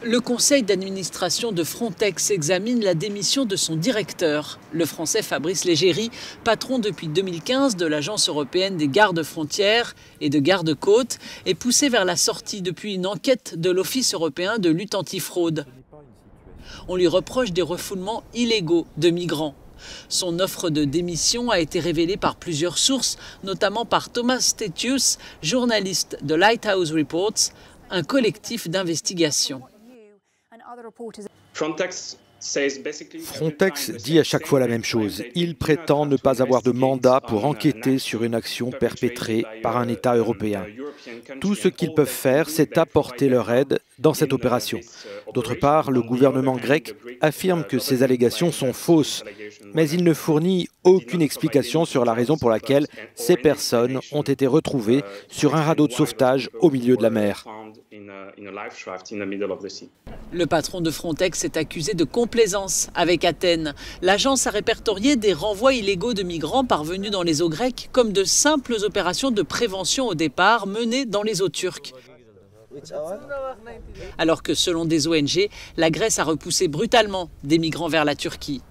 Le conseil d'administration de Frontex examine la démission de son directeur. Le français Fabrice Légéry, patron depuis 2015 de l'Agence européenne des gardes-frontières et de gardes-côtes, est poussé vers la sortie depuis une enquête de l'Office européen de lutte antifraude. On lui reproche des refoulements illégaux de migrants. Son offre de démission a été révélée par plusieurs sources, notamment par Thomas Stetius, journaliste de Lighthouse Reports, un collectif d'investigation. Frontex dit à chaque fois la même chose. Il prétend ne pas avoir de mandat pour enquêter sur une action perpétrée par un État européen. Tout ce qu'ils peuvent faire, c'est apporter leur aide dans cette opération. D'autre part, le gouvernement grec affirme que ces allégations sont fausses, mais il ne fournit aucune explication sur la raison pour laquelle ces personnes ont été retrouvées sur un radeau de sauvetage au milieu de la mer. Le patron de Frontex est accusé de complaisance avec Athènes. L'agence a répertorié des renvois illégaux de migrants parvenus dans les eaux grecques comme de simples opérations de prévention au départ menées dans les eaux turques. Alors que selon des ONG, la Grèce a repoussé brutalement des migrants vers la Turquie.